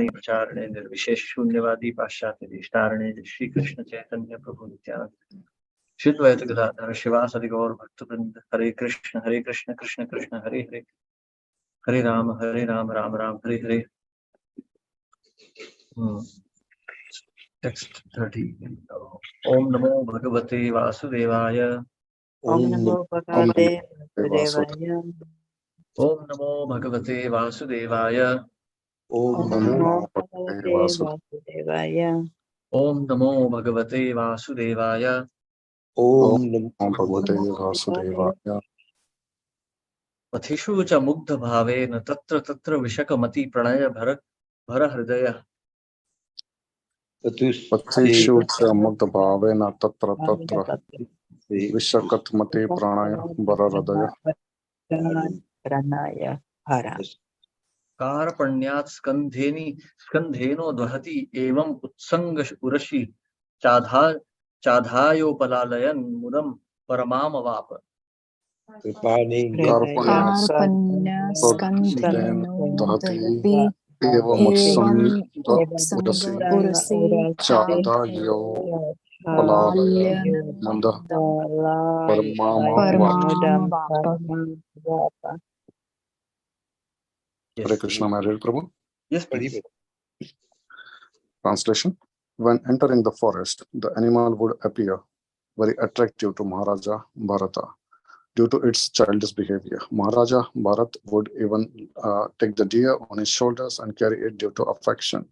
वाणी प्रचारणे निर्विशेष शून्यवादी पाश्चात्य देशतारणे श्री कृष्ण चैतन्य प्रभु नित्यानंद श्री द्वैत गदाधर शिवासदि गौर भक्तवृंद हरे Krishna Krishna Krishna Hare Hare Hare Ram Ram Ram Hare Hare. Text 30. Om Namo Bhagavate Vasudevaya. Om Namo Bhagavate Vasudevaya. Om Namo Bhagavate Vasudevaya. Om Namo Bhagavate Vasudevaya. Om Namo Bhagavate Vasudevaya. Om Namo Bhagavate Vasudevaya. Pathishu cha mugdha bhavena tatra tatra vishakamati pranaya bhara hridaya. Pathishu cha mugdha bhavena tatra tatra vishakatmati pranaya bhara hridaya. Pranaya bhara. Karpanyat skandheno dvahati evam utsanga urashi chadhayo palalayan mudam paramam avapa. Karpanyaskantheno dvahati evam utsanga urasi chadayo palalayan mudam paramam avapa. Hare Krishna, my dear Prabhu. Yes, please. Translation. When entering the forest, the animal would appear very attractive to Maharaja Bharata due to its childish behavior. Maharaja Bharat would even take the deer on his shoulders and carry it due to affection.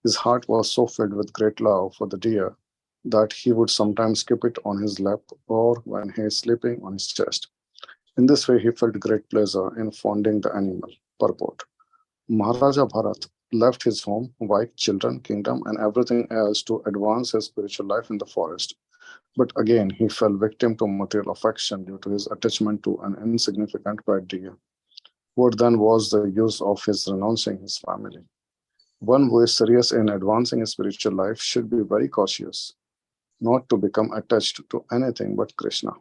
His heart was so filled with great love for the deer that he would sometimes keep it on his lap or when he is sleeping on his chest. In this way, he felt great pleasure in fondling the animal. Purport. Maharaja Bharat left his home, wife, children, kingdom, and everything else to advance his spiritual life in the forest. But again, he fell victim to material affection due to his attachment to an insignificant pet deer. What then was the use of his renouncing his family? One who is serious in advancing his spiritual life should be very cautious, not to become attached to anything but Krishna.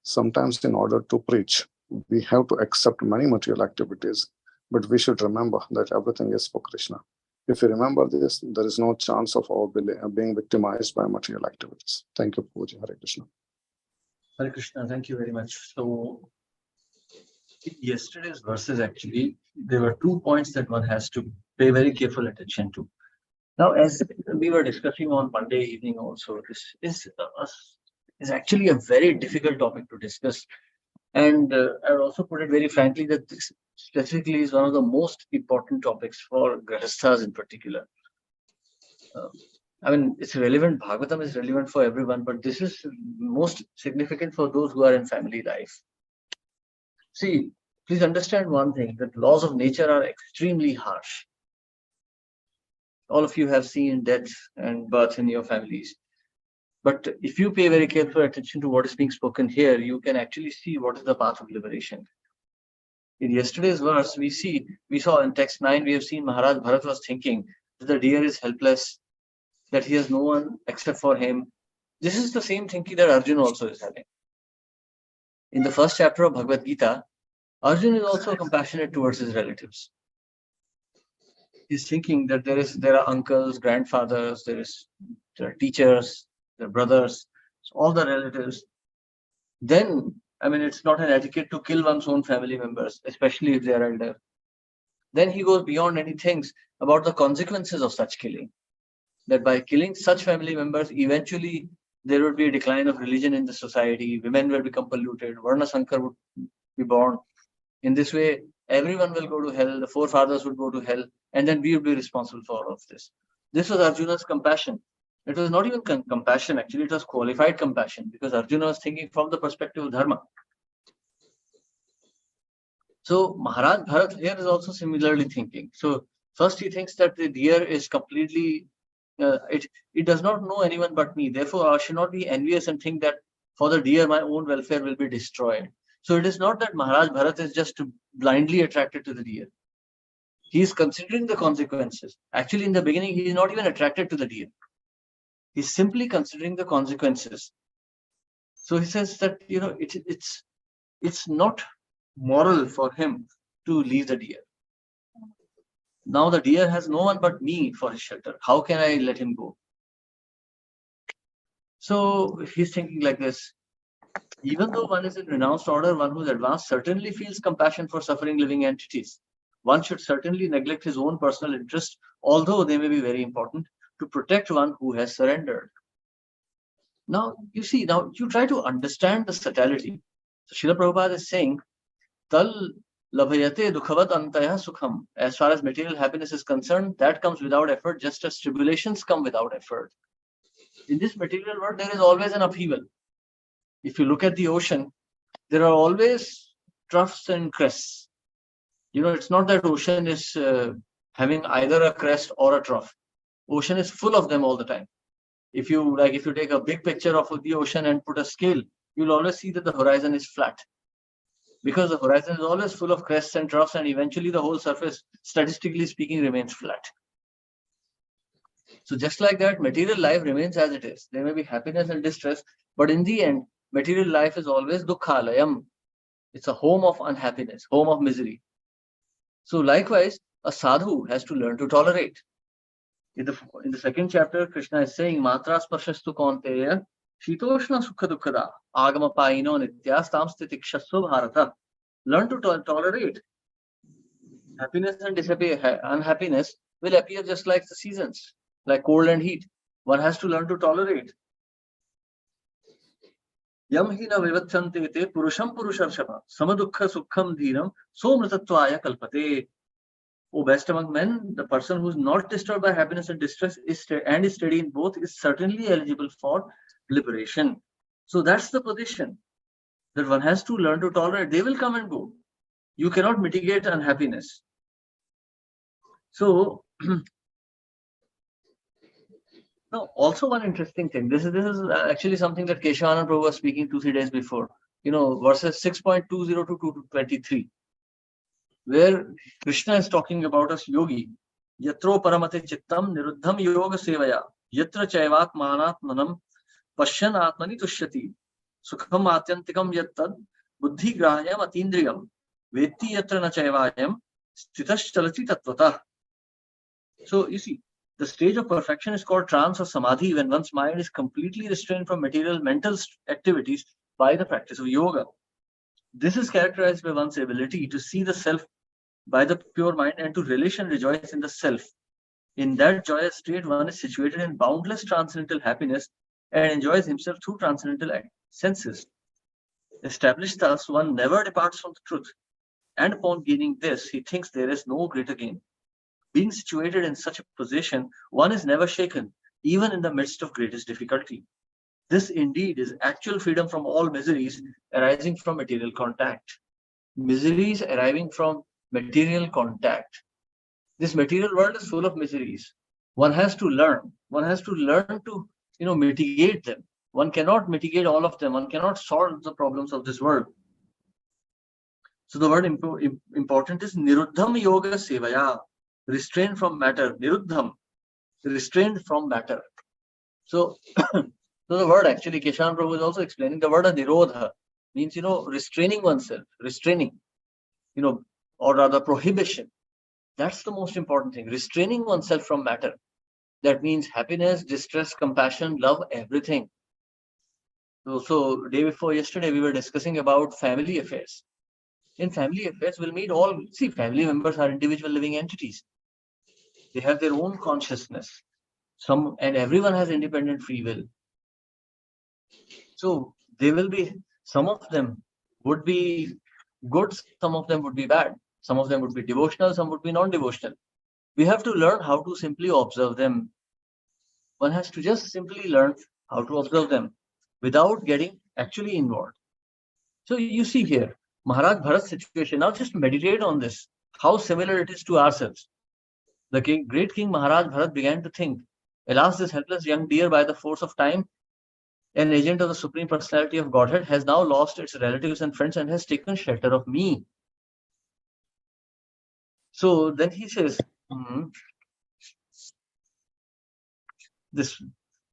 Sometimes, in order to preach, we have to accept many material activities, but we should remember that everything is for Krishna. If we remember this, there is no chance of our being victimized by material activities. Thank you, Puji. Hare Krishna. Hare Krishna, thank you very much. So, yesterday's verses actually, there were 2 points that one has to pay very careful attention to. Now, as we were discussing on Monday evening also, this is actually a very difficult topic to discuss. And I would also put it very frankly that this specifically is one of the most important topics for Grihasthas in particular. I mean, it's relevant, Bhagavatam is relevant for everyone, but this is most significant for those who are in family life. See, please understand one thing, that laws of nature are extremely harsh. All of you have seen death and birth in your families. But if you pay very careful attention to what is being spoken here, you can actually see what is the path of liberation. In yesterday's verse, we saw in text 9, we have seen Maharaj Bharat was thinking that the deer is helpless, that he has no one except for him. This is the same thinking that Arjuna also is having. In the first chapter of Bhagavad Gita, Arjuna is also compassionate towards his relatives. He's thinking that there are uncles, grandfathers, there are teachers, there are brothers, all the relatives. Then, I mean, it's not an etiquette to kill one's own family members, especially if they are elder. Then he goes beyond and he thinks about the consequences of such killing. That by killing such family members, eventually there would be a decline of religion in the society, women will become polluted, Varna Sankar would be born. In this way, everyone will go to hell, the forefathers would go to hell, and then we would be responsible for all of this. This was Arjuna's compassion. It was not even compassion, actually, it was qualified compassion, because Arjuna was thinking from the perspective of Dharma. So Maharaj Bharat here is also similarly thinking. So first he thinks that the deer is completely, it does not know anyone but me. Therefore, I should not be envious and think that for the deer, my own welfare will be destroyed. So it is not that Maharaj Bharat is just blindly attracted to the deer. He is considering the consequences. Actually, in the beginning, he is not even attracted to the deer. He's simply considering the consequences. So he says that, it's not moral for him to leave the deer. Now the deer has no one but me for his shelter. How can I let him go? So he's thinking like this. Even though one is in renounced order, one who is advanced certainly feels compassion for suffering living entities. One should certainly neglect his own personal interest, although they may be very important, to protect one who has surrendered. Now, you see, now you try to understand the subtlety. So Srila Prabhupada is saying, Tal labhayate dukhavat antaya sukham. As far as material happiness is concerned, that comes without effort, just as tribulations come without effort. In this material world, there is always an upheaval. If you look at the ocean, there are always troughs and crests. You know, it's not that ocean is having either a crest or a trough. Ocean is full of them all the time. If you take a big picture of the ocean and put a scale, you'll always see that the horizon is flat. Because the horizon is always full of crests and troughs, and eventually the whole surface, statistically speaking, remains flat. So just like that, material life remains as it is. There may be happiness and distress, but in the end, material life is always dukkhalayam. It's a home of unhappiness, home of misery. So likewise, a sadhu has to learn to tolerate. In the second chapter, Krishna is saying, Matra sparshastu kaunteya, shitoshna sukha dukkada, agama paino nityastam stitikshasva bharata. Learn to tolerate. Happiness and unhappiness will appear just like the seasons, like cold and heat. One has to learn to tolerate. Yam hina vivatchante te purusham purusharshava, samadukha sukham dhiram, somritatvaya kalpate. O best among men, the person who is not disturbed by happiness and distress is steady in both is certainly eligible for liberation. So that's the position that one has to learn to tolerate. They will come and go. You cannot mitigate unhappiness. So now, also one interesting thing. This is actually something that Keshavananda Prabhu was speaking 2-3 days before. You know, verses 6.20 to 23, where Krishna is talking about us yogi. Yatro paramate chittam niruddham yoga sevaya. Yatra chaivat manatmanam pashyan atmani tushyati. Sukham atyantikam yattad buddhi grahayam atindriyam. Veti yatra na chaivayam stitash chalati tattvata. So you see, the stage of perfection is called trance or samadhi, when one's mind is completely restrained from material mental activities by the practice of yoga. This is characterized by one's ability to see the self by the pure mind and to relish and rejoice in the self. In that joyous state, one is situated in boundless transcendental happiness and enjoys himself through transcendental senses. Established thus, one never departs from the truth, and upon gaining this, he thinks there is no greater gain. Being situated in such a position, one is never shaken, even in the midst of greatest difficulty. This indeed is actual freedom from all miseries arising from material contact. Miseries arising from material contact. This material world is full of miseries. One has to learn. One has to learn to, mitigate them. One cannot mitigate all of them. One cannot solve the problems of this world. So the word important is niruddham yoga sevaya. Restrained from matter, niruddham, restrained from matter. So, the word actually, Keshavan Prabhu is also explaining, the word nirodha means, restraining oneself, or rather prohibition. That's the most important thing, restraining oneself from matter. That means happiness, distress, compassion, love, everything. So day before yesterday, we were discussing about family affairs. In family affairs, we'll meet family members are individual living entities. They have their own consciousness. And everyone has independent free will. So they will be, some of them would be good, some of them would be bad. Some of them would be devotional, some would be non-devotional. We have to learn how to simply observe them. One has to just simply learn how to observe them without getting actually involved. So you see here, Maharaj Bharat's situation. Now just meditate on this, how similar it is to ourselves. The great king Maharaj Bharat began to think, alas, this helpless young deer, by the force of time, an agent of the Supreme Personality of Godhead, has now lost its relatives and friends and has taken shelter of me. So then he says, this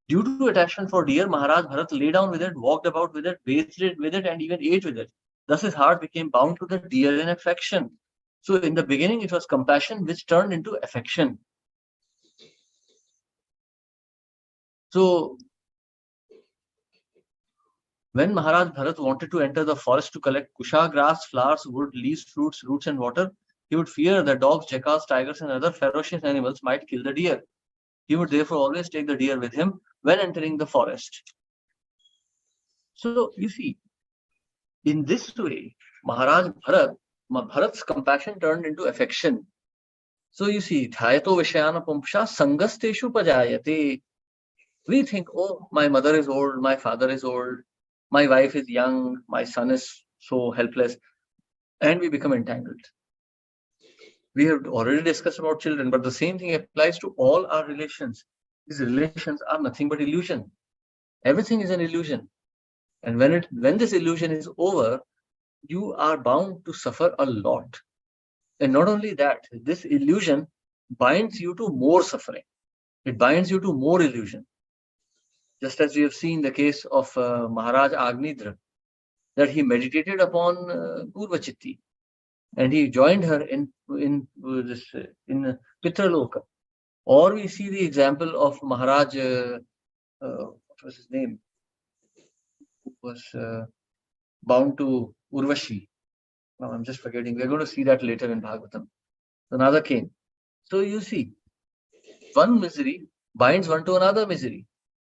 due to attachment for deer, Maharaj Bharat lay down with it, walked about with it, bathed with it, and even ate with it. Thus his heart became bound to the deer in affection. So in the beginning, it was compassion which turned into affection. So when Maharaj Bharat wanted to enter the forest to collect kusha, grass, flowers, wood, leaves, fruits, roots, and water, he would fear that dogs, jackals, tigers, and other ferocious animals might kill the deer. He would therefore always take the deer with him when entering the forest. So you see, in this way, Bharat's compassion turned into affection. So you see, Dhayato Vishayana Pumpsha Sangasteshu Pajayate. We think, oh, my mother is old, my father is old, my wife is young, my son is so helpless, and we become entangled. We have already discussed about children, but the same thing applies to all our relations. These relations are nothing but illusion. Everything is an illusion. And when this illusion is over, you are bound to suffer a lot. And not only that, this illusion binds you to more suffering. It binds you to more illusion. Just as we have seen the case of Maharaj Agnidra, that he meditated upon Purvachitti, and he joined her in Pitraloka. Or we see the example of Maharaj, what was his name, who was bound to Urvashi. Now I'm just forgetting. We're going to see that later in Bhagavatam. Another king. So you see, one misery binds one to another misery.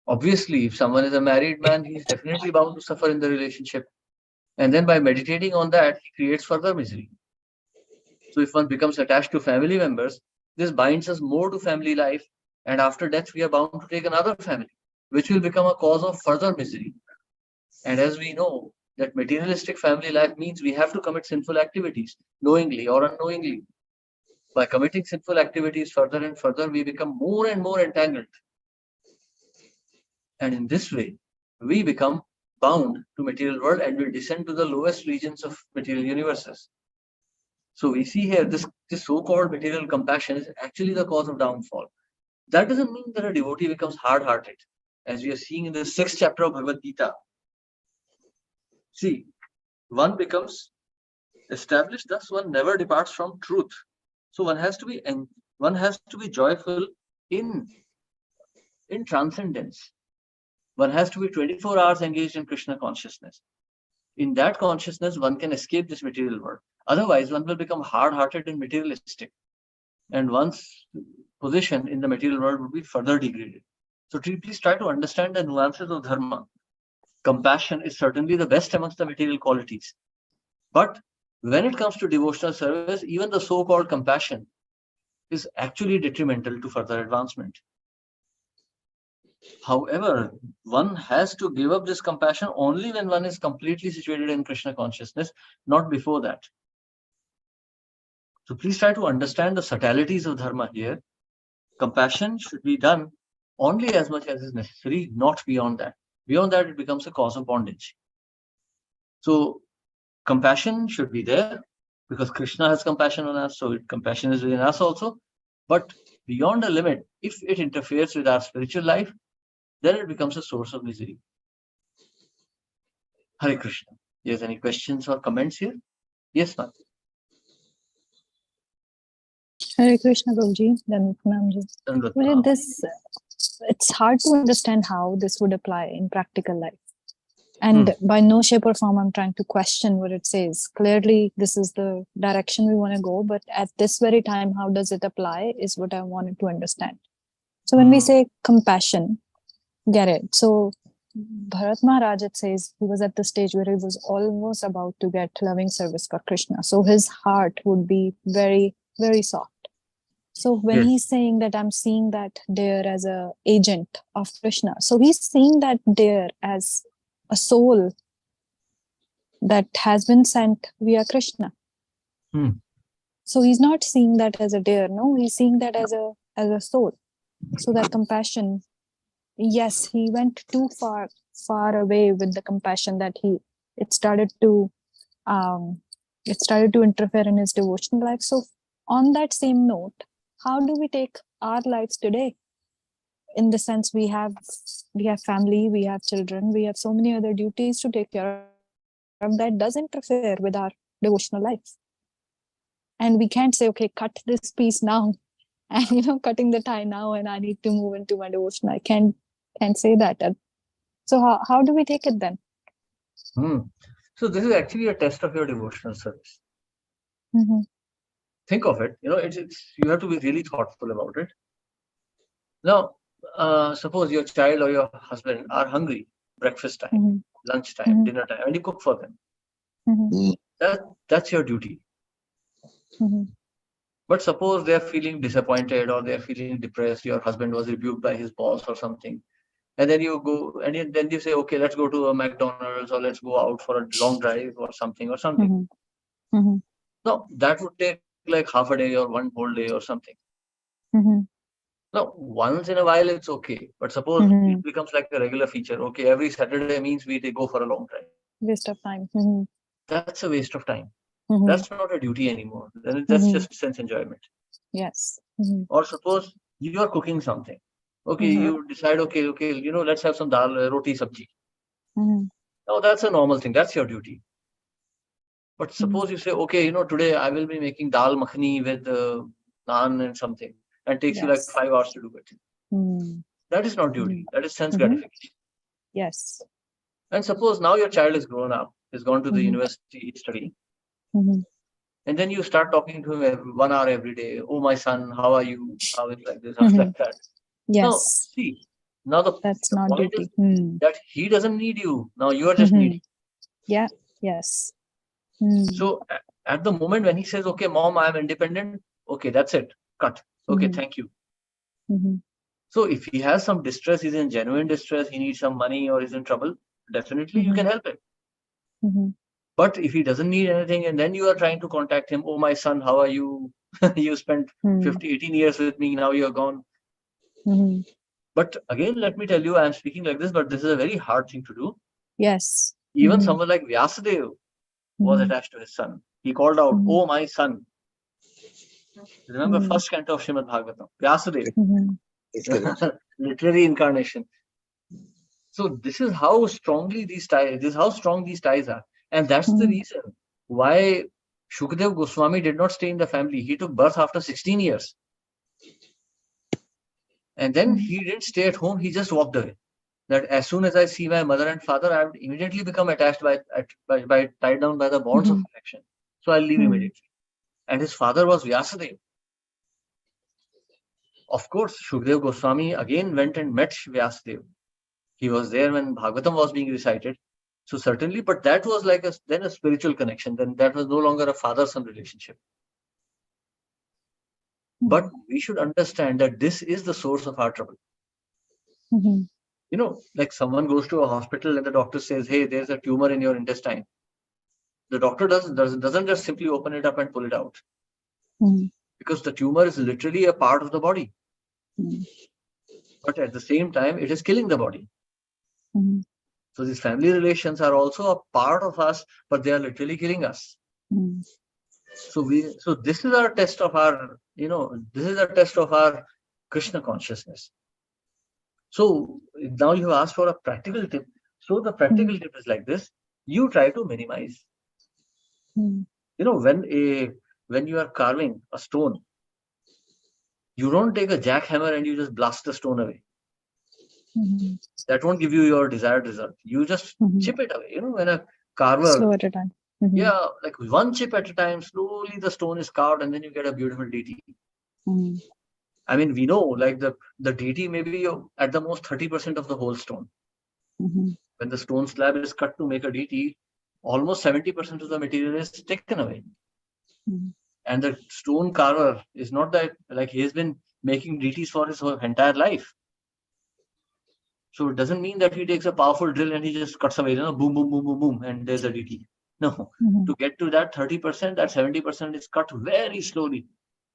Obviously, if someone is a married man, he's definitely bound to suffer in the relationship. And then by meditating on that, he creates further misery. So if one becomes attached to family members, this binds us more to family life. And after death, we are bound to take another family, which will become a cause of further misery. And as we know, that materialistic family life means we have to commit sinful activities, knowingly or unknowingly. By committing sinful activities further and further, we become more and more entangled. And in this way, we become bound to material world and will descend to the lowest regions of material universes. So we see here this so-called material compassion is actually the cause of downfall. That doesn't mean that a devotee becomes hard-hearted, as we are seeing in the 6th chapter of Bhagavad Gita. See, one becomes established, thus one never departs from truth. So one has to be joyful in transcendence. One has to be 24 hours engaged in Krishna consciousness. In that consciousness, one can escape this material world. Otherwise, one will become hard-hearted and materialistic. And one's position in the material world would be further degraded. So please try to understand the nuances of dharma. Compassion is certainly the best amongst the material qualities. But when it comes to devotional service, even the so-called compassion is actually detrimental to further advancement. However, one has to give up this compassion only when one is completely situated in Krishna consciousness, not before that. So please try to understand the subtleties of dharma here. Compassion should be done only as much as is necessary, not beyond that. Beyond that, it becomes a cause of bondage. So compassion should be there because Krishna has compassion on us, so compassion is within us also. But beyond a limit, if it interferes with our spiritual life, then it becomes a source of misery. Hare Krishna. Yes, any questions or comments here? Yes, ma'am. Hare Krishna, Prabhuji. Well, it's hard to understand how this would apply in practical life. And by no shape or form I'm trying to question what it says. Clearly, this is the direction we want to go, but at this very time, how does it apply is what I wanted to understand. So when we say compassion, get it. So Bharat Maharaj, it says he was at the stage where he was almost about to get loving service for Krishna. So his heart would be very, very soft. So when he's saying that I'm seeing that deer as an agent of Krishna, so he's seeing that deer as a soul that has been sent via Krishna. So he's not seeing that as a deer, no, he's seeing that as a soul. So that compassion, yes, he went too far away with the compassion that it started to interfere in his devotional life. So on that same note, how do we take our lives today? In the sense we have family, we have children, we have so many other duties to take care of that does interfere with our devotional life. And we can't say, okay, cut this piece now. And cutting the tie now, and I need to move into my devotion. I can't say that. So how do we take it then? So this is actually a test of your devotional service. Think of it. It's you have to be really thoughtful about it. Now, suppose your child or your husband are hungry, breakfast time, lunch time, dinner time, and you cook for them. That's your duty. But suppose they are feeling disappointed or they are feeling depressed, your husband was rebuked by his boss or something, and then you go and then you say, okay, let's go to a McDonald's or let's go out for a long drive or something. No, that would take like half a day or one whole day or something. Now, once in a while it's okay, but suppose it becomes like a regular feature. Okay, every Saturday means we go for a long drive. Waste of time. That's a waste of time. That's not a duty anymore. That's just sense enjoyment. Yes. Or suppose you are cooking something. Okay, you decide, okay, let's have some dal, roti, sabji. Now that's a normal thing. That's your duty. But suppose you say, okay, today I will be making dal makhani with naan and something, and takes you like 5 hours to do it. That is not duty. That is sense gratification. Yes. And suppose now your child is grown up, has gone to the university study. And then you start talking to him 1 hour every day. Oh, my son, how are you? How is like this? How is like that? Yes. Now, see, that's not point duty. Is that he doesn't need you. Now you are just needing. Yeah. Yes. So at the moment when he says, okay, mom, I am independent. Okay, that's it. Cut. Okay, thank you. So if he has some distress, he's in genuine distress, he needs some money or he's in trouble, definitely you can help him. But if he doesn't need anything and then you are trying to contact him, oh, my son, how are you? You spent 18 years with me, now you're gone. But again, let me tell you, I'm speaking like this, but this is a very hard thing to do. Yes. Even someone like Vyasadeva was attached to his son. He called out, oh, my son. Remember first canto of Srimad Bhagavatam, Vyasadeva. Literary incarnation. So this is how strongly these ties, this is how strong these ties are. And that's the reason why Shukdev Goswami did not stay in the family. He took birth after 16 years. And then he didn't stay at home. He just walked away. That as soon as I see my mother and father, I would immediately become attached by tied down by the bonds of affection. So I'll leave immediately. And his father was Vyasadeva. Of course, Shukdev Goswami again went and met Vyasadeva. He was there when Bhagavatam was being recited. So certainly, but that was like then a spiritual connection. Then that was no longer a father-son relationship. But we should understand that this is the source of our trouble. Like someone goes to a hospital and the doctor says, hey, there's a tumor in your intestine. The doctor doesn't just simply open it up and pull it out. Because the tumor is literally a part of the body. But at the same time, it is killing the body. So these family relations are also a part of us, but they are literally killing us. So this is our test of our, this is a test of our Krishna consciousness. So now you have asked for a practical tip. So the practical tip is like this. You try to minimize. When you are carving a stone, you don't take a jackhammer and you just blast the stone away. That won't give you your desired result. You just chip it away. When a carver, slow at a time. Like one chip at a time, slowly the stone is carved and then you get a beautiful deity. I mean, we know like the deity may be at the most 30% of the whole stone. When the stone slab is cut to make a deity, almost 70% of the material is taken away. And the stone carver is not that like he has been making deities for his whole entire life. So it doesn't mean that he takes a powerful drill and he just cuts away, boom, boom, boom, boom, boom, and there's a deity. No, to get to that 30%, that 70% is cut very slowly,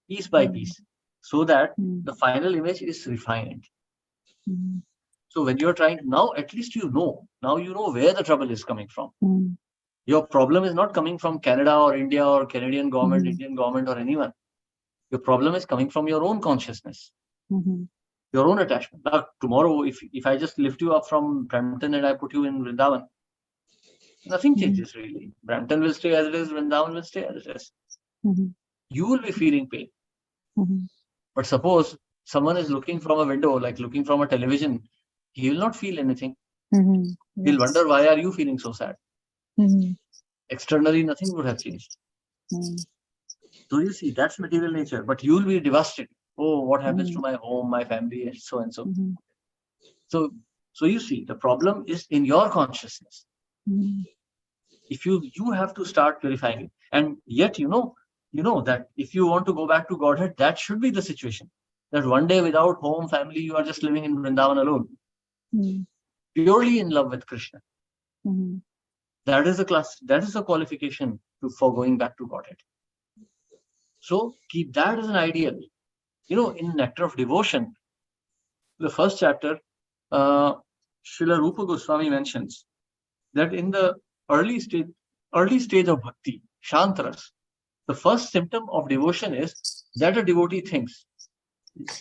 piece by piece, so that the final image is refined. So when you're trying now, at least now you know where the trouble is coming from. Your problem is not coming from Canada or India or Canadian government, Indian government or anyone. Your problem is coming from your own consciousness. Your own attachment. Now, tomorrow, if I just lift you up from Brampton and I put you in Vrindavan, nothing changes really. Brampton will stay as it is, Vrindavan will stay as it is. you will be feeling pain. Mhm. But suppose someone is looking from a window, like looking from a television, he will not feel anything. Mhm. He'll Yes. wonder, why are you feeling so sad? Mhm. Externally, nothing would have changed. Mhm. So you see, that's material nature, but you'll be devastated. Oh, what happens to Mhm. my home, my family, and so and so. Mhm. So you see, the problem is in your consciousness. Mhm. If you have to start purifying it, and yet you know that if you want to go back to Godhead, that should be the situation. That one day without home, family, you are just living in Vrindavan alone, Mhm. purely in love with Krishna. Mhm. That is a qualification for going back to Godhead. So keep that as an ideal. In Nectar of Devotion, the first chapter, Srila Rupa Goswami mentions that in the early stage of bhakti, Shantras, the first symptom of devotion is that a devotee thinks,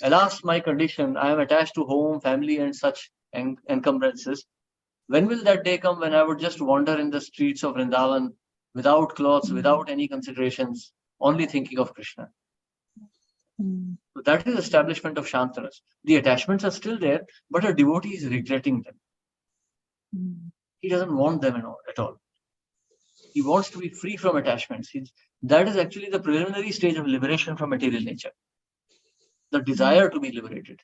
alas, my condition, I am attached to home, family, and such encumbrances. When will that day come when I would just wander in the streets of Vrindavan without clothes, without any considerations, only thinking of Krishna? Mhm. So that is establishment of Shantaras. The attachments are still there, but a devotee is regretting them. Mhm. He doesn't want them at all. He wants to be free from attachments. That is actually the preliminary stage of liberation from material nature. The desire to be liberated.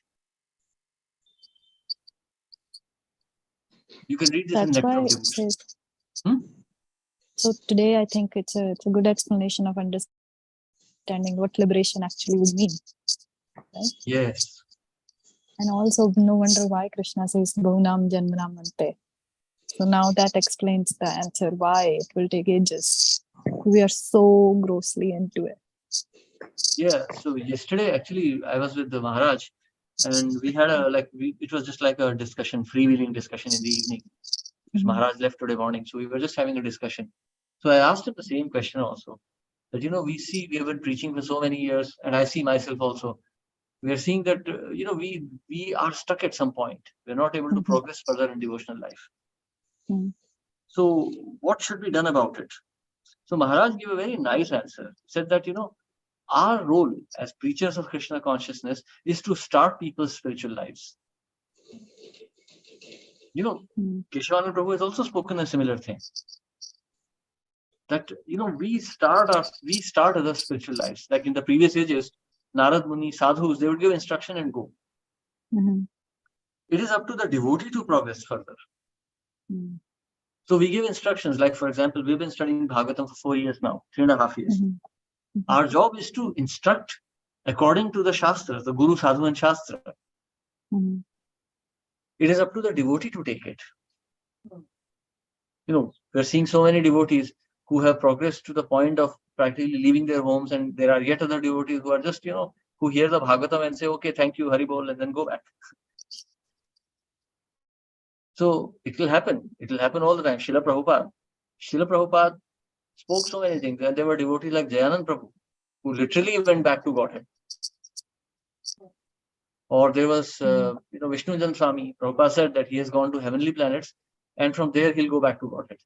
You can read this in That's Nectar why of it Devotion. says. Hmm? So today, I think it's a good explanation of understanding what liberation actually would mean. Right? Yes. And also, no wonder why Krishna says Bahunam Janmanam Ante. So now that explains the answer why it will take ages. We are so grossly into it. Yeah. So yesterday, actually, I was with the Maharaj, and we had it was just like a discussion, freewheeling discussion in the evening. Because Maharaj left today morning, so we were just having a discussion. So I asked him the same question also. That we have been preaching for so many years, and I see myself also. We are seeing that we are stuck at some point. We're not able to progress further in devotional life. Mhm. So what should be done about it? So Maharaj gave a very nice answer. He said that our role as preachers of Krishna consciousness is to start people's spiritual lives. Keshavananda Prabhu has also spoken a similar thing. That we start other spiritual lives. Like in the previous ages, Narad Muni, sadhus, they would give instruction and go. Mhm. It is up to the devotee to progress further. Mhm. So we give instructions. Like for example, we've been studying Bhagavatam for 4 years now, 3.5 years. Mhm. Our job is to instruct according to the Shastras, the Guru, Sadhu, and Shastra. Mhm. It is up to the devotee to take it. We're seeing so many devotees who have progressed to the point of practically leaving their homes, and there are yet other devotees who are just, who hear the Bhagavatam and say, okay, thank you, Hari Bol, and then go back. So it will happen. It will happen all the time. Srila Prabhupada spoke so many things, and there were devotees like Jayanand Prabhu, who literally went back to Godhead. Or there was, Vishnujana Swami. Prabhupada said that he has gone to heavenly planets, and from there he'll go back to Godhead.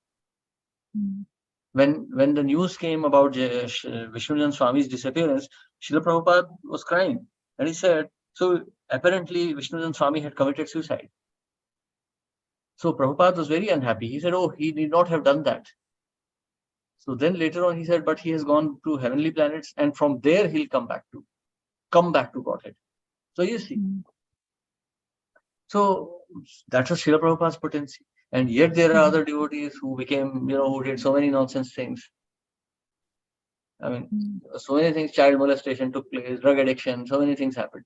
Mhm. When the news came about Vishnujana Swami's disappearance, Srila Prabhupada was crying, and he said, so apparently Vishnujana Swami had committed suicide. So Prabhupada was very unhappy. He said, oh, he need not have done that. So then later on he said, but he has gone to heavenly planets, and from there he'll come back to Godhead. So you see. So that's what Srila Prabhupada's potency. And yet there are other devotees who became, who did so many nonsense things. I mean, so many things, child molestation took place, drug addiction, so many things happened.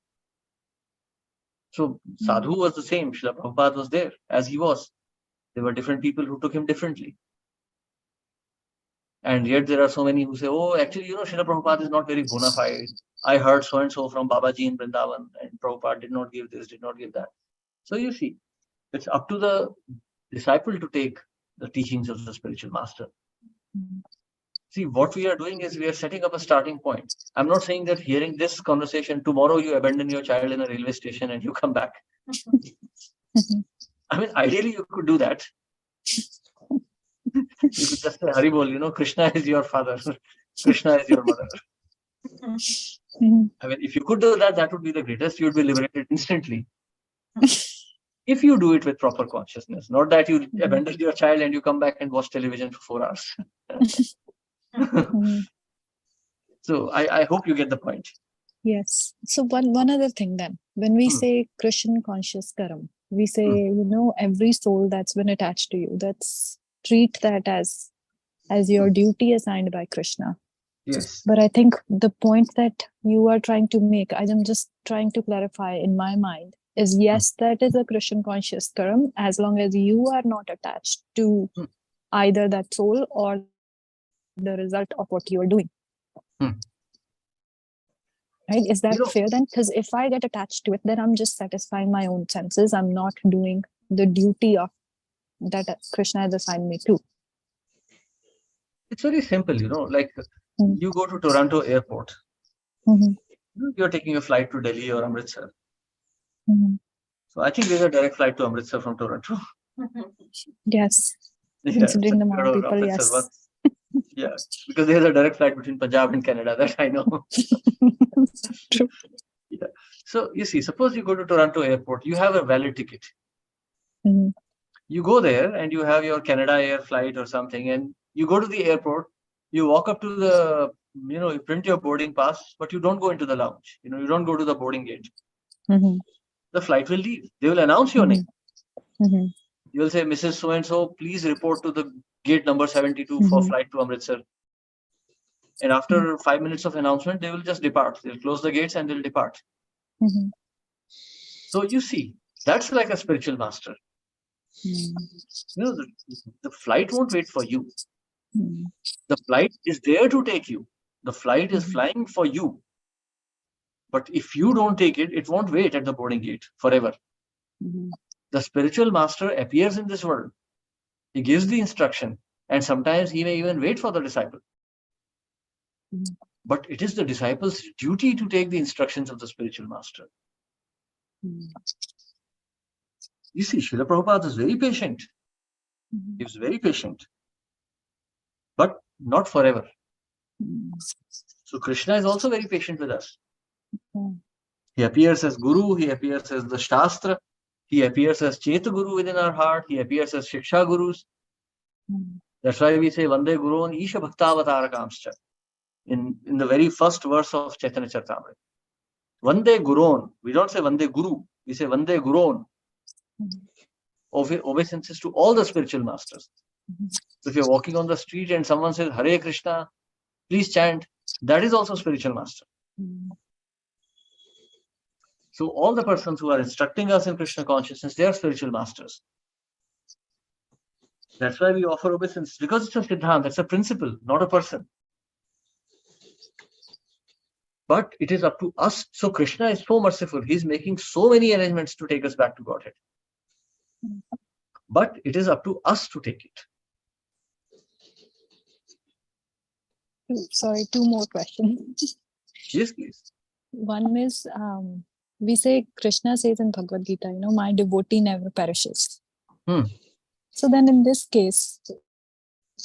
So Sadhu was the same. Srila Prabhupada was there as he was. There were different people who took him differently. And yet there are so many who say, oh, actually, Srila Prabhupada is not very bona fide. I heard so-and-so from Babaji in Vrindavan, and Prabhupada did not give this, did not give that. So you see, it's up to the disciple to take the teachings of the spiritual master. See, what we are doing is we are setting up a starting point. I'm not saying that hearing this conversation, tomorrow you abandon your child in a railway station and you come back. I mean, ideally you could do that. You could just say, Hari Bol, Krishna is your father. Krishna is your mother. Mhm. I mean, if you could do that, that would be the greatest. You'd be liberated instantly. If you do it with proper consciousness, not that you abandon your child and you come back and watch television for 4 hours. Mhm. So I hope you get the point. Yes. So one other thing then, when we say Krishna conscious karam, we say, every soul that's been attached to you, that's treat that as your duty assigned by Krishna. Yes. But I think the point that you are trying to make, I'm just trying to clarify in my mind, is yes, that is a Krishna conscious karam, as long as you are not attached to either that soul or the result of what you are doing. Right? Is that fair then? Because if I get attached to it, then I'm just satisfying my own senses. I'm not doing the duty of that Krishna has assigned me to. It's very simple, like you go to Toronto airport. You're taking a flight to Delhi or Amritsar. So I think there's a direct flight to Amritsar from Toronto. Yes. Considering the amount of people, yes. Yeah, because there's a direct flight between Punjab and Canada, that I know. True. Yeah. So you see, suppose you go to Toronto airport, you have a valid ticket. You go there and you have your Canada Air flight or something, and you go to the airport, you walk up to the, you print your boarding pass, but you don't go into the lounge. You don't go to the boarding gate. The flight will leave. They will announce your name. You will say, Mrs. So-and-so, please report to the gate number 72 for flight to Amritsar. And after 5 minutes of announcement, they will just depart. They'll close the gates and they'll depart. So you see, that's like a spiritual master. The flight won't wait for you. The flight is there to take you. The flight is flying for you. But if you don't take it, it won't wait at the boarding gate forever. The spiritual master appears in this world. He gives the instruction, and sometimes he may even wait for the disciple. But it is the disciple's duty to take the instructions of the spiritual master. You see, Srila Prabhupada is very patient. He was very patient. But not forever. So Krishna is also very patient with us. He appears as Guru, he appears as the Shastra, he appears as Cheta Guru within our heart, he appears as Shiksha Gurus. That's why we say Vande Gurun Isha Bhaktavatarakамscha in the very first verse of Chaitanya Charitamrita. Vande Gurun. We don't say Vande Guru, we say Vande Gurun. Obeisances to all the spiritual masters. So if you're walking on the street and someone says Hare Krishna, please chant, that is also spiritual master. So all the persons who are instructing us in Krishna consciousness, they are spiritual masters. That's why we offer obeisance, because it's a siddhant, it's a principle, not a person. But it is up to us. So Krishna is so merciful. He's making so many arrangements to take us back to Godhead. But it is up to us to take it. Sorry, 2 more questions. Yes, please. One is, we say, Krishna says in Bhagavad Gita, my devotee never perishes. So then in this case,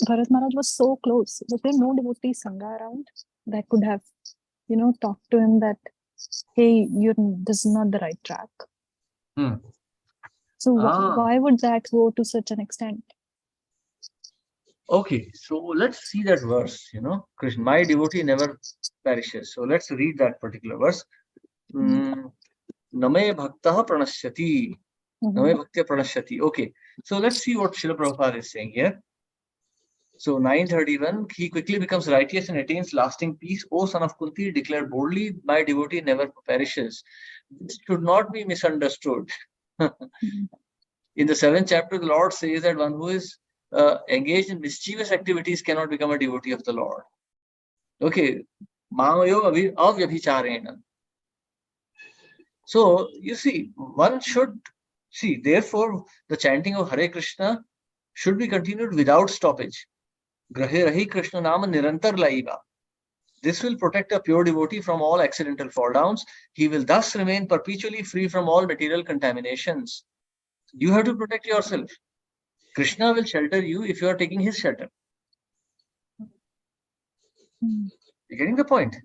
Bharat Maharaj was so close. Was there no devotee Sangha around that could have, talked to him that, hey, this is not the right track? So why would that go to such an extent? Okay, so let's see that verse, Krishna, my devotee never perishes. So let's read that particular verse. Name bhaktah pranashyati. Name bhaktya pranashyati. Okay, so let's see what Srila Prabhupada is saying here. So 931, he quickly becomes righteous and attains lasting peace. O son of Kunti, declare boldly, my devotee never perishes. This should not be misunderstood. In the 7th chapter, the Lord says that one who is engaged in mischievous activities cannot become a devotee of the Lord. Okay. So, you see, one should see, therefore, the chanting of Hare Krishna should be continued without stoppage. Grahe Rahi Krishna Nama Nirantar Laiva. This will protect a pure devotee from all accidental fall downs. He will thus remain perpetually free from all material contaminations. You have to protect yourself. Krishna will shelter you if you are taking his shelter. You're getting the point?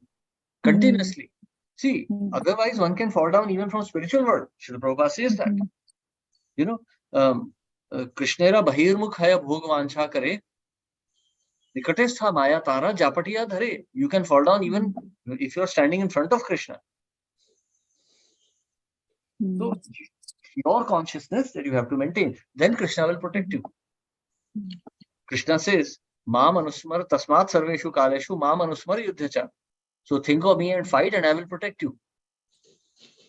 continuously. See, Mm. otherwise one can fall down even from spiritual world. Srila Prabhupada says that. Mhm. You know, Krishnera bahirmukhaya bhogvancha kare, nikatestha maya tara japatiya dhare. You can fall down even if you're standing in front of Krishna. So, your consciousness that you have to maintain, then Krishna will protect you. Krishna says, Mam anusmar tasmat sarveshu kaleshu mam anusmar yuddhacha. So think of me and fight and I will protect you.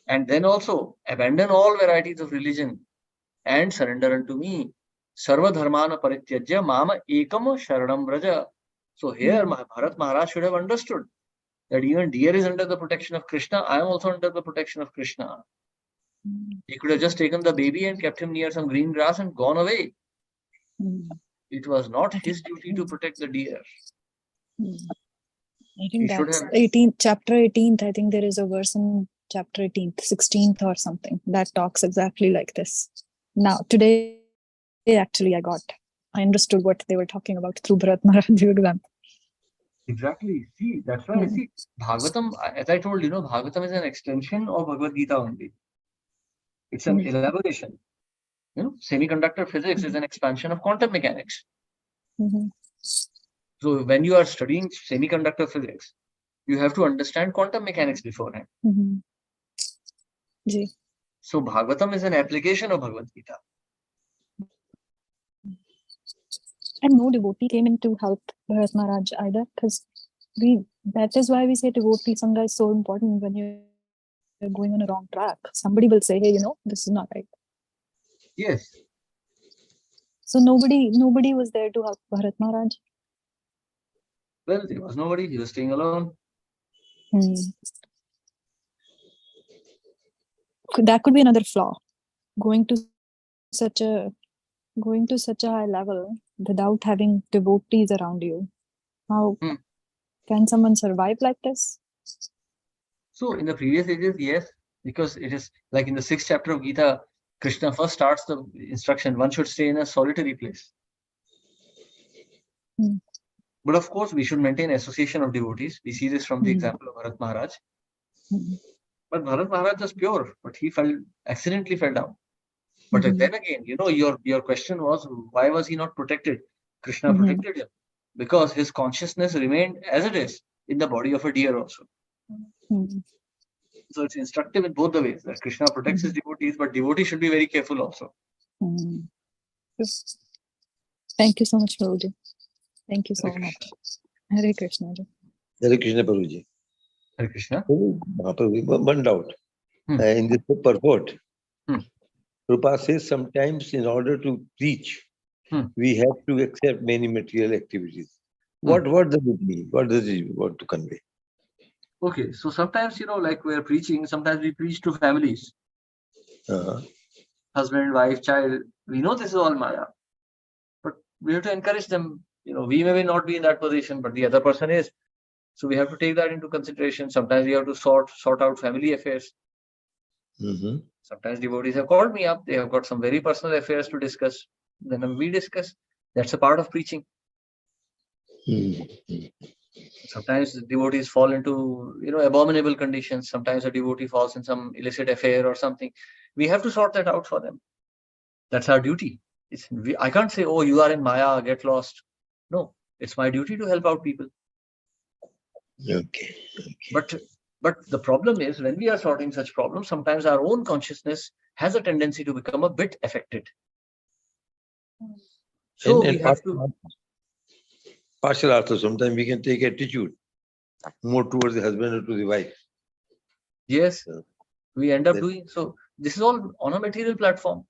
And then also abandon all varieties of religion and surrender unto me. Sarva dharmana parityajya mama ekam sharanam vraja. So here Bharat Maharaj should have understood that even deer is under the protection of Krishna. I am also under the protection of Krishna. He could have just taken the baby and kept him near some green grass and gone away. It was not his duty to protect the deer. I think that's 18th, chapter 18th. I think there is a verse in chapter 18th, 16th or something that talks exactly like this. Now, today, actually, I understood what they were talking about through Bharat Maharaj example. Exactly. See, that's why I see Bhagavatam, as I told you, Bhagavatam is an extension of Bhagavad Gita only. It's an elaboration. Semiconductor physics is an expansion of quantum mechanics. So when you are studying semiconductor physics, you have to understand quantum mechanics beforehand. So Bhagavatam is an application of Bhagavad Gita. And no devotee came in to help Bharat Maharaj either, because that is why we say devotee Sangha is so important when you're going on a wrong track. Somebody will say, hey, this is not right. Yes. So nobody was there to help Bharat Maharaj. Well, there was nobody. He was staying alone. That could be another flaw. Going to such a high level without having devotees around you. How can someone survive like this? So in the previous ages, yes, because it is like in the 6th chapter of Gita, Krishna first starts the instruction, one should stay in a solitary place. But of course, we should maintain association of devotees. We see this from the example of Bharat Maharaj. But Bharat Maharaj was pure, but he accidentally fell down. But then again, your question was, why was he not protected? Krishna protected him because his consciousness remained as it is in the body of a deer also. So it's instructive in both the ways that Krishna protects his devotees, but devotees should be very careful also. Thank you so much, Prabhuji. Thank you so much. Hare Krishna. Hare Krishna, Prabhuji. Hare Krishna. One doubt. In this purport, Prabhupada says sometimes in order to preach, we have to accept many material activities. What does it mean? What does it want to convey? Okay, so sometimes, like we're preaching, sometimes we preach to families. Husband, wife, child. We know this is all Maya. But we have to encourage them. We may not be in that position, but the other person is. So we have to take that into consideration. Sometimes we have to sort out family affairs. Sometimes devotees have called me up. They have got some very personal affairs to discuss. Then we discuss. That's a part of preaching. Sometimes devotees fall into, abominable conditions. Sometimes a devotee falls in some illicit affair or something. We have to sort that out for them. That's our duty. I can't say, oh, you are in Maya, get lost. No, it's my duty to help out people. Okay. But the problem is when we are sorting such problems, sometimes our own consciousness has a tendency to become a bit affected. So we have to... Partial also, sometimes we can take attitude more towards the husband or to the wife. Yes, we end up doing so. This is all on a material platform.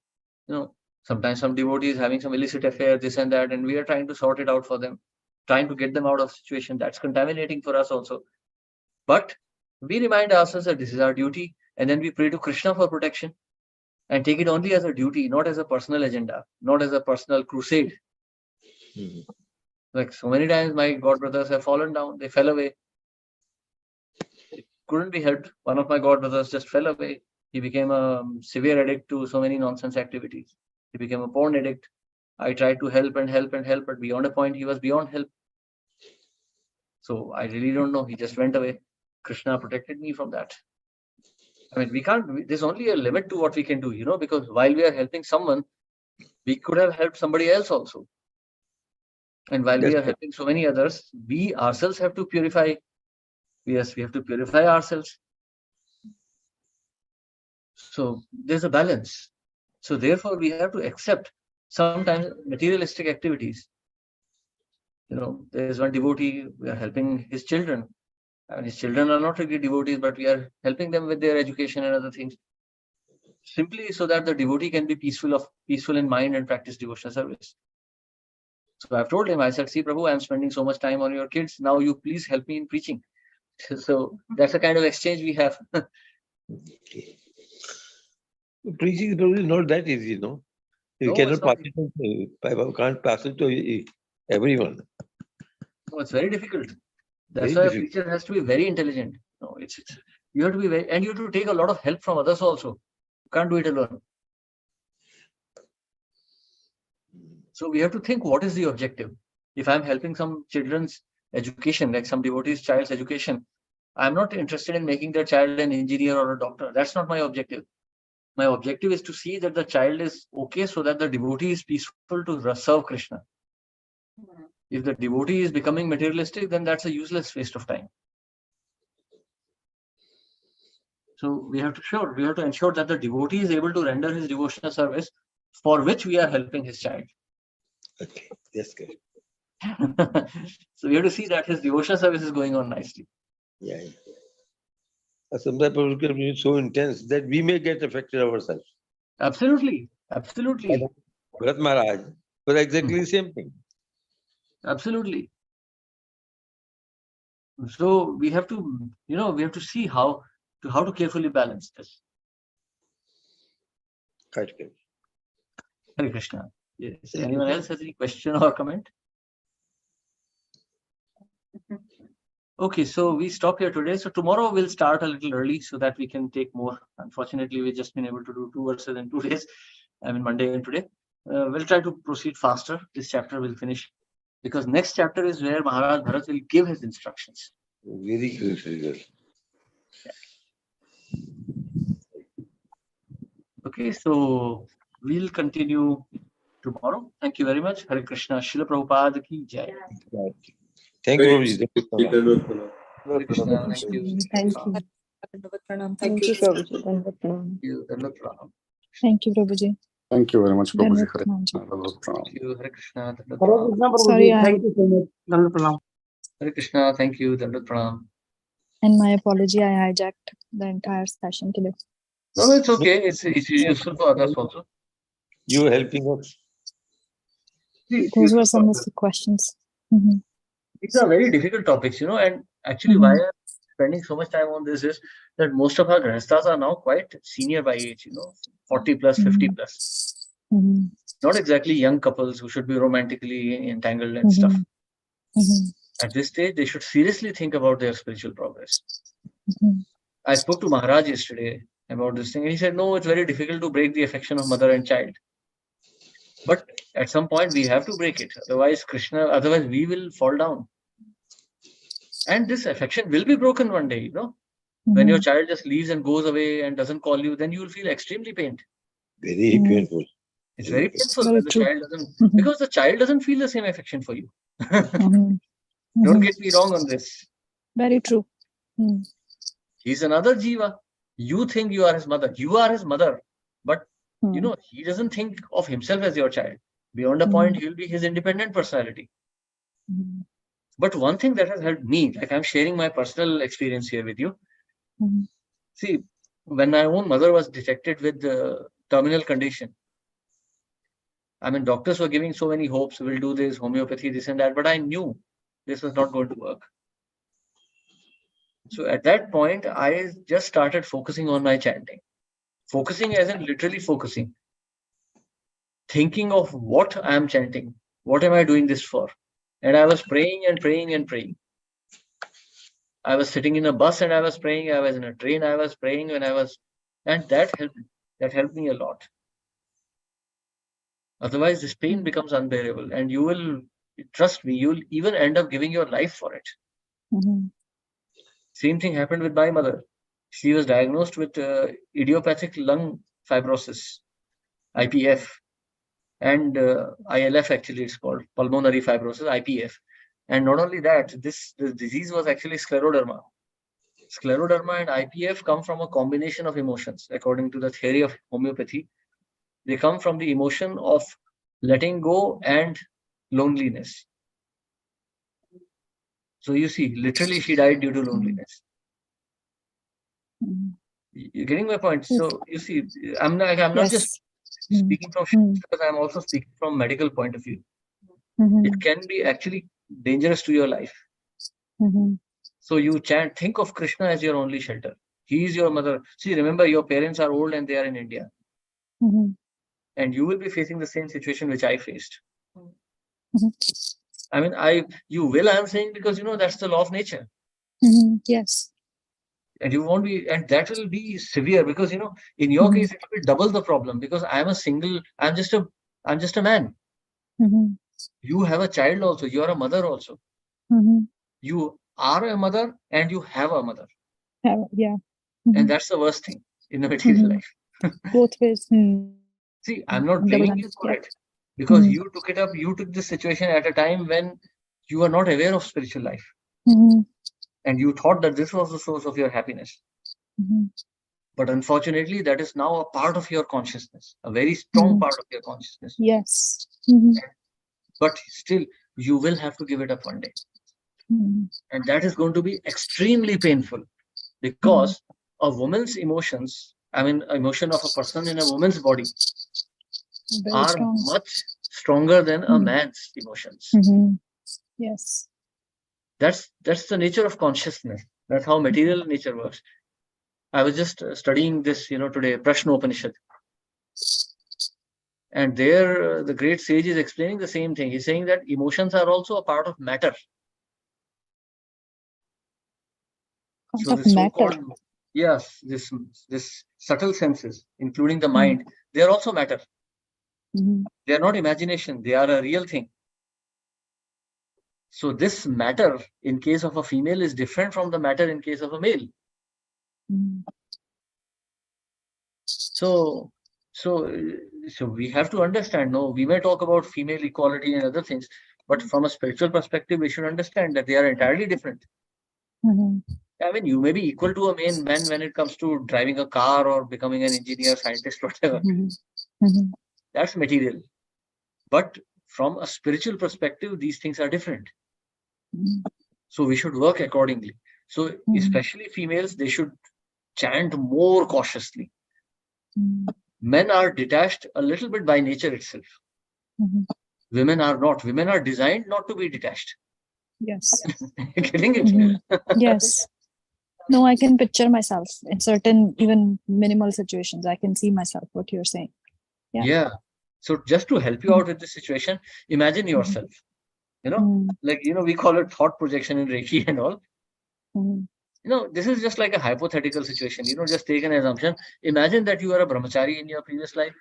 Sometimes some devotee is having some illicit affair, this and that, and we are trying to sort it out for them, trying to get them out of situation. That's contaminating for us also. But we remind ourselves that this is our duty, and then we pray to Krishna for protection and take it only as a duty, not as a personal agenda, not as a personal crusade. Like so many times my god brothers have fallen down, they fell away. It couldn't be helped. One of my god brothers just fell away. He became a severe addict to so many nonsense activities. He became a porn addict. I tried to help, but beyond a point, he was beyond help. So I really don't know. He just went away. Krishna protected me from that. I mean, we can't, there's only a limit to what we can do, because while we are helping someone, we could have helped somebody else also. And while we are helping so many others, we ourselves have to purify. Yes, we have to purify ourselves. So there's a balance. So therefore, we have to accept sometimes materialistic activities. There's one devotee, we are helping his children. And his children are not really devotees, but we are helping them with their education and other things. Simply so that the devotee can be peaceful in mind and practice devotional service. So I've told him, I said, see, Prabhu, I'm spending so much time on your kids. Now you please help me in preaching. So that's the kind of exchange we have. Preaching is probably not that easy, no? You cannot pass it to everyone. No, it's very difficult. That's why a preacher has to be very intelligent. No, you have to be and you have to take a lot of help from others also. You can't do it alone. So we have to think, what is the objective? If I'm helping some children's education, like some devotee's child's education, I'm not interested in making their child an engineer or a doctor. That's not my objective. My objective is to see that the child is okay so that the devotee is peaceful to serve Krishna. If the devotee is becoming materialistic, then that's a useless waste of time. So we have to ensure that the devotee is able to render his devotional service for which we are helping his child. Okay, that's good. So we have to see that his devotional service is going on nicely. Yeah. Sometimes it can be so intense that we may get affected ourselves. Absolutely. Bharat Maharaj was exactly the same thing. Absolutely. So we have to, see how to carefully balance this. Correct. Hare Krishna. Yes. Anyone else has any question or comment? Okay, so we stop here today. So tomorrow we'll start a little early so that we can take more. Unfortunately, we've just been able to do 2 verses in 2 days. I mean, Monday and today. We'll try to proceed faster. This chapter will finish because next chapter is where Maharaj Bharat will give his instructions. Very good. Okay, so we'll continue tomorrow. Thank you very much. Hare Krishna. Srila Prabhupada ki jai. Thank you, Prabhuji. Hare Krishna. Thank you. Thank you. Thank you, Prabhuji. Thank you, Prabhuji. Thank you very much, Prabhuji. Thank you. Hare Krishna. Sorry, Thank you so much. Hare Krishna. Thank you. Dandavat Pranam. And my apology, I hijacked the entire session today. No, it's okay. It's useful for others also. You helping us. Those were some of the questions. These are very difficult topics, and actually why I'm spending so much time on this is that most of our grahasthas are now quite senior by age, 40 plus, 50 plus. Not exactly young couples who should be romantically entangled and stuff. At this stage, they should seriously think about their spiritual progress. I spoke to Maharaj yesterday about this thing, and he said, no, it's very difficult to break the affection of mother and child. But at some point, we have to break it. Otherwise, we will fall down. And this affection will be broken one day, When your child just leaves and goes away and doesn't call you, then you will feel extremely pained. Very painful. It's very painful when the child doesn't, because the child doesn't feel the same affection for you. Don't get me wrong on this. Very true. He's another jiva. You think you are his mother. You are his mother. But, he doesn't think of himself as your child. Beyond a point, he will be his independent personality. But one thing that has helped me, like I'm sharing my personal experience here with you. See, when my own mother was detected with the terminal condition, I mean, doctors were giving so many hopes, we'll do this, homeopathy, this and that, but I knew this was not going to work. So at that point, I just started focusing on my chanting. Focusing as in literally focusing. Thinking of what I am chanting. What am I doing this for? And I was praying and praying and praying. I was sitting in a bus and I was praying. I was in a train, I was praying and that helped me a lot. Otherwise, this pain becomes unbearable and you will, trust me, you'll even end up giving your life for it. Same thing happened with my mother. She was diagnosed with idiopathic lung fibrosis, IPF, and ILF, actually it's called pulmonary fibrosis, IPF. And not only that, this disease was actually scleroderma. Scleroderma and IPF come from a combination of emotions. According to the theory of homeopathy, they come from the emotion of letting go and loneliness. So you see, literally she died due to loneliness. You're getting my point? So you see, I'm not just speaking from because I'm also speaking from medical point of view. It can be actually dangerous to your life. So you think of Krishna as your only shelter. He is your mother. See, remember, your parents are old and they are in India. And you will be facing the same situation which I faced. I mean, I'm saying because, that's the law of nature. Yes. And you won't be, and that will be severe because, in your case, it will be double the problem because I'm just a man. You have a child also. You are a mother also. You are a mother and you have a mother. Yeah. And that's the worst thing in the material life. Both ways. See, I'm not blaming you for it because you took it up. You took this situation at a time when you were not aware of spiritual life. And you thought that this was the source of your happiness. But unfortunately, that is now a part of your consciousness, a very strong part of your consciousness. Yes. But still, you will have to give it up one day. And that is going to be extremely painful because a woman's emotions, emotion of a person in a woman's body are much stronger than a man's emotions. Yes. That's the nature of consciousness. That's how material nature works. I was just studying this, today, Prashna Upanishad. And there, the great sage is explaining the same thing. He's saying that emotions are also a part of matter. Yes, this subtle senses, including the mind, they are also matter. They are not imagination. They are a real thing. So this matter in case of a female is different from the matter in case of a male. So we have to understand, we may talk about female equality and other things, but from a spiritual perspective, we should understand that they are entirely different. You may be equal to a man when it comes to driving a car or becoming an engineer, scientist, whatever. That's material. But from a spiritual perspective, these things are different. So we should work accordingly. So especially females, they should chant more cautiously. Men are detached a little bit by nature itself. Women are not. Women are designed not to be detached. Yes. Getting it? Yes. No, I can picture myself in certain even minimal situations. I can see myself, what you're saying. Yeah. So just to help you out with this situation, imagine yourself, we call it thought projection in Reiki and all. This is just like a hypothetical situation. Just take an assumption. Imagine that you are a brahmachari in your previous life.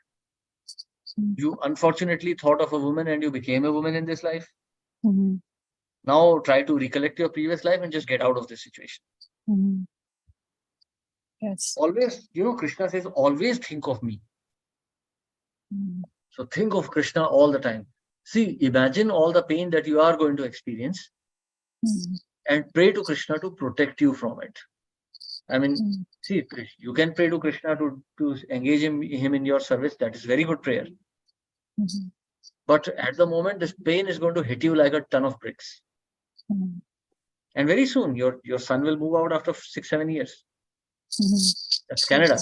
You unfortunately thought of a woman and you became a woman in this life. Now try to recollect your previous life and just get out of this situation. Yes. Always, Krishna says, always think of me. So think of Krishna all the time. See, imagine all the pain that you are going to experience and pray to Krishna to protect you from it. See, you can pray to Krishna to engage him in your service. That is very good prayer. But at the moment, this pain is going to hit you like a ton of bricks. And very soon, your son will move out after 6-7 years. That's Canada.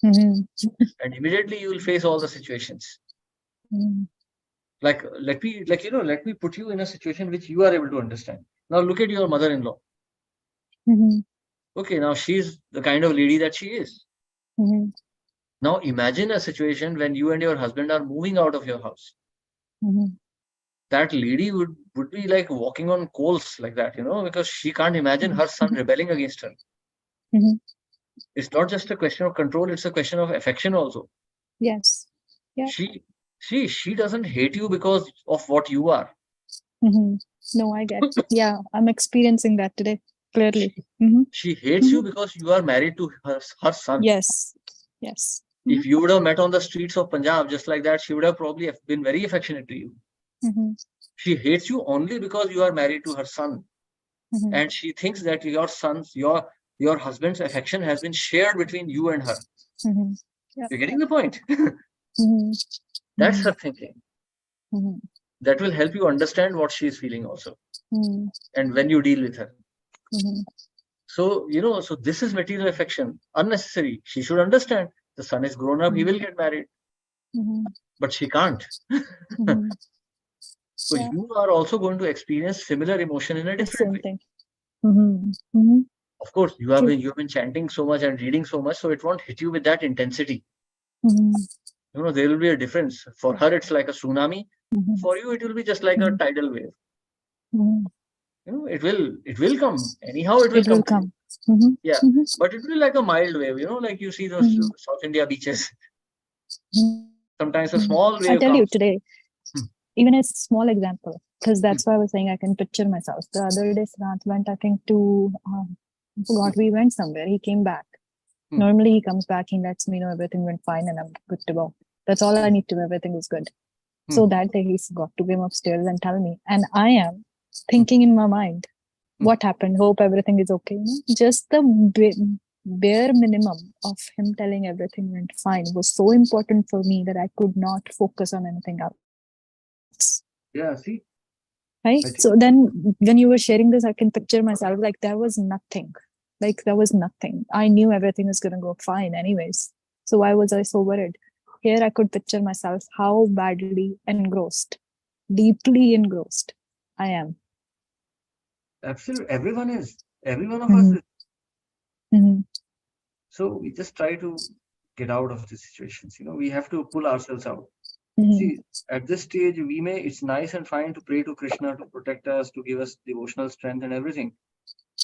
And immediately you will face all the situations. Let me put you in a situation which you are able to understand. Now look at your mother-in-law. Okay, now she's the kind of lady that she is. Now imagine a situation when you and your husband are moving out of your house. That lady would be like walking on coals like that, because she can't imagine her son rebelling against her. It's not just a question of control, it's a question of affection also. Yes. Yeah. She doesn't hate you because of what you are. No, I get it. Yeah, I'm experiencing that today. Clearly. Mhm. She hates you Mhm. because you are married to her son. Yes. Yes. If you would have met on the streets of Punjab just like that, she would have probably been very affectionate to you. Mhm. She hates you only because you are married to her son. Mhm. And she thinks that your husband's affection has been shared between you and her. Mhm. Yeah. You're getting the point? Mhm. That's Mhm. her thinking. Mhm. That will help you understand what she is feeling also. Mhm. And when you deal with her. Mhm. So, so this is material affection, unnecessary. She should understand the son is grown up, he will get married, Mhm. but she can't. Mhm. So Yeah. you are also going to experience similar emotion in a The different same way. thing. Mhm. Mhm. Of course, you have True. been chanting so much and reading so much, so it won't hit you with that intensity. Mhm. There will be a difference. For her, it's like a tsunami. Mhm. For you, it will be just like a Mhm. tidal wave. Mhm. It will come. Anyhow, it will It will come. come. Mhm. Yeah, Mhm. but it will be like a mild wave. Like you see those Mhm. South India beaches. Mhm. Sometimes a small I wave tell you comes. today, Hmm. even a small example, because that's why I was saying I can picture myself. The other day, Siddharth went, I think, to, I forgot, we went somewhere. He came back. Normally, he comes back, he lets me know everything went fine and I'm good to go. That's all I need to know. Everything was good. So that day, he forgot to come upstairs and tell me. And I am thinking in my mind, what happened? Hope everything is okay. Just the bare minimum of him telling everything went fine was so important for me that I could not focus on anything else. Yeah, see? Right? So then when you were sharing this, I can picture myself like there was nothing. Like there was nothing. I knew everything was going to go fine anyways. So why was I so worried? Here I could picture myself how badly engrossed, deeply engrossed I am. Absolutely. Everyone is. Every one of us is. Mm-hmm. So we just try to get out of these situations. We have to pull ourselves out. Mm-hmm. See, at this stage, it's nice and fine to pray to Krishna to protect us, to give us devotional strength and everything.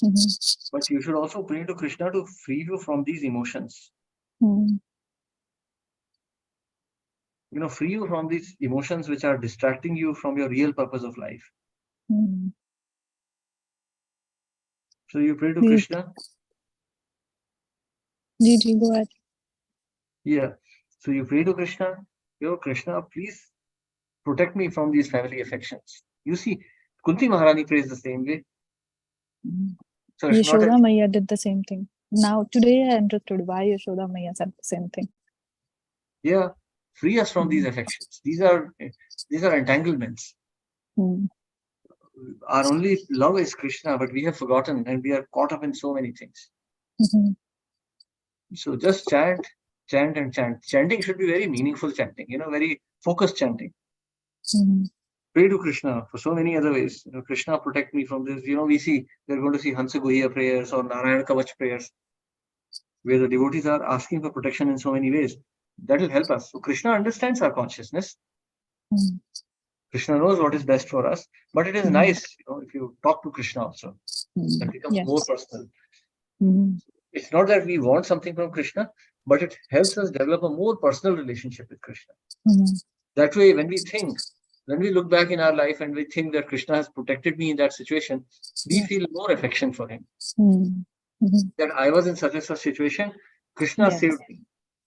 Mm-hmm. But you should also pray to Krishna to free you from these emotions. Mm-hmm. Free you from these emotions which are distracting you from your real purpose of life. Mm-hmm. So you pray to Krishna. Gigi, go ahead. Yeah. So you pray to Krishna. Krishna, please protect me from these family affections. You see, Kunti Maharani prays the same way. So it's Yashoda Maiya did the same thing. Now, today I understood why Yashoda Maiya said the same thing. Yeah, free us from these affections. These are entanglements. Our only love is Krishna, but we have forgotten and we are caught up in so many things. So just chant and chant. Chanting should be very meaningful chanting, very focused chanting. Pray to Krishna for so many other ways. Krishna, protect me from this. We're going to see Hansa Guhya prayers or Narayana Kavach prayers, where the devotees are asking for protection in so many ways. That will help us. So Krishna understands our consciousness. Krishna knows what is best for us, but it is nice, if you talk to Krishna also. That becomes more personal. It's not that we want something from Krishna, but it helps us develop a more personal relationship with Krishna. That way, when we look back in our life and we think that Krishna has protected me in that situation, we feel more affection for him. That I was in such a situation, Krishna saved me.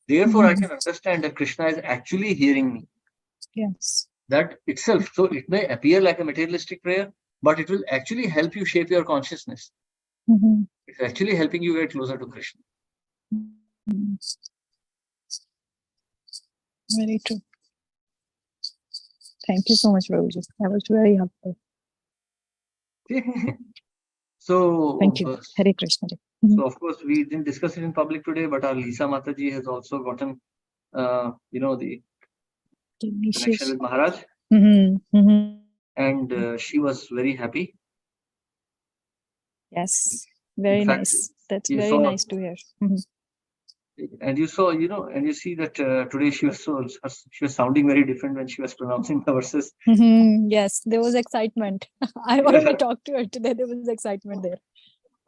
Therefore, I can understand that Krishna is actually hearing me. Yes. That itself, so it may appear like a materialistic prayer, but it will actually help you shape your consciousness. It's actually helping you get closer to Krishna. Very true. Thank you so much, Prabhuji. That was very helpful. So thank you. Hare Krishna. So of course we didn't discuss it in public today, but our Lisa Mataji has also gotten, the connection with Maharaj, and she was very happy. Yes, very nice. That's very nice to hear. And you saw, and you see that today she was sounding very different when she was pronouncing the verses. Yes, there was excitement. When I talked to her today, there was excitement there.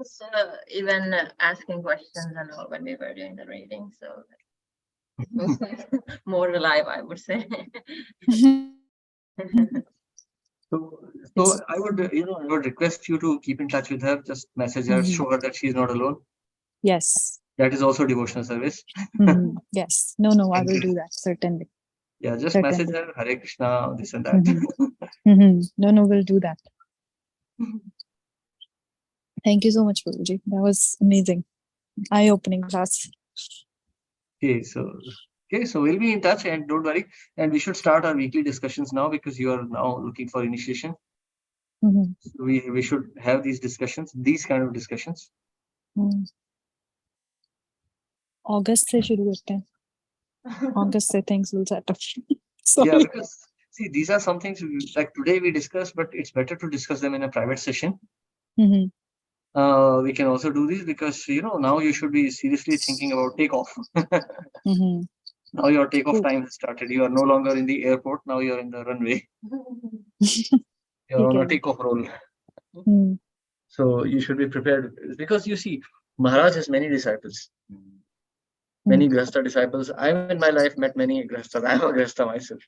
So even asking questions and all when we were doing the reading, so it was more alive, I would say. So So Yes. I would, I would request you to keep in touch with her. Just message her, show her that she's not alone. Yes. That is also devotional service. Yes. No, I will do that, certainly. Yeah, just Certainly. message her, Hare Krishna, this and that. No, we'll do that. Thank you so much, Prabhuji. That was amazing. Eye-opening class. Okay, so we'll be in touch, and don't worry. And we should start our weekly discussions now, because you are now looking for initiation. So we should have these kind of discussions. August se shuru karte hain. August se things will set up. Sorry. Yeah, because see, these are some things like today we discussed, but it's better to discuss them in a private session. We can also do this because now you should be seriously thinking about takeoff. Now your takeoff time has started. You are no longer in the airport. Now you are in the runway. You're on a takeoff roll. So you should be prepared, because you see, Maharaj has many disciples, many Grihastha disciples. I've in my life met many Grihasthas. I'm a Grihastha myself.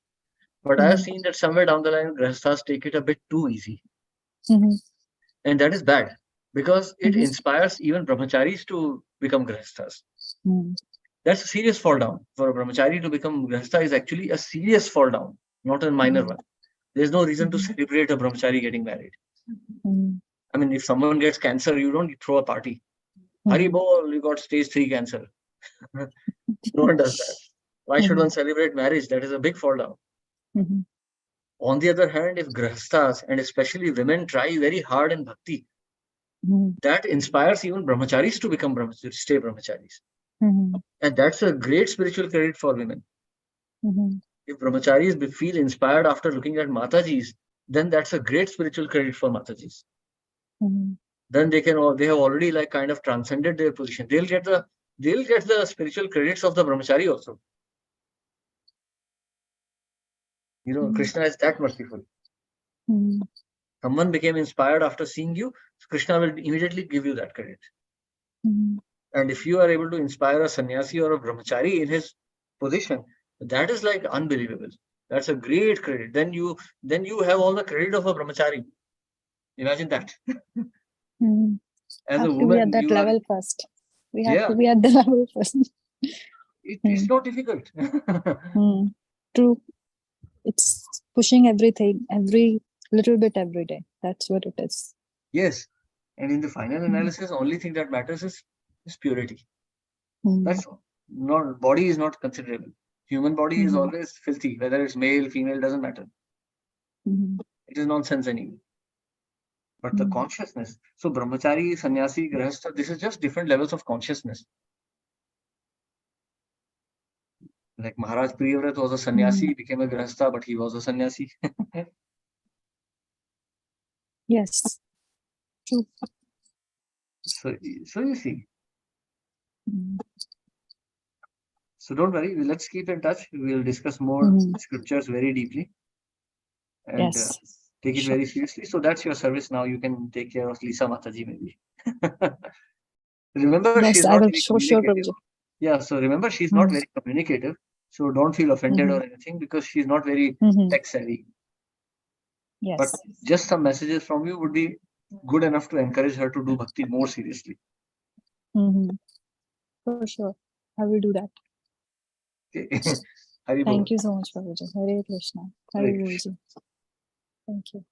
But I have seen that somewhere down the line, Grihasthas take it a bit too easy. And that is bad, because it inspires even brahmacharis to become Grihasthas. That's a serious fall down. For a brahmachari to become Grihastha is actually a serious fall down, not a minor one. There's no reason to celebrate a brahmachari getting married. I mean, if someone gets cancer, you don't throw a party. Hari bol, you got stage 3 cancer. No one does that. Why should one celebrate marriage? That is a big fall down. On the other hand, if Grihasthas, and especially women, try very hard in bhakti, that inspires even brahmacharis to become stay brahmacharis. And that's a great spiritual credit for women. If brahmacharis feel inspired after looking at Matajis, then that's a great spiritual credit for Matajis. Then they have already kind of transcended their position. They'll get the spiritual credits of the brahmachari also. Krishna is that merciful. Someone became inspired after seeing you, Krishna will immediately give you that credit. And if you are able to inspire a sannyasi or a brahmachari in his position, that is unbelievable. That's a great credit. Then you have all the credit of a brahmachari. Imagine that. As a woman, to be at that level first. We have to be at the level first. It's not difficult. True. It's pushing everything, every little bit every day. That's what it is. Yes. And in the final analysis, only thing that matters is purity. That's all. Body is not considerable. Human body is always filthy, whether it's male, female, doesn't matter. It is nonsense anyway. But the consciousness. So brahmachari, sannyasi, grihastha, this is just different levels of consciousness. Like Maharaj Priyavrat was a sannyasi, became a grihastha, but he was a sannyasi. Yes. True. So you see. So don't worry, let's keep in touch. We'll discuss more scriptures very deeply. And take it very seriously. So that's your service now. You can take care of Lisa Mataji maybe. Remember, she's not very communicative. Yeah, so remember, she's not very communicative. So don't feel offended or anything, because she's not very tech savvy. Yes. But just some messages from you would be good enough to encourage her to do bhakti more seriously. For sure. I will do that. Okay. Thank you so much, Prabhuji. Hare Krishna. Hare Krishna. Thank you.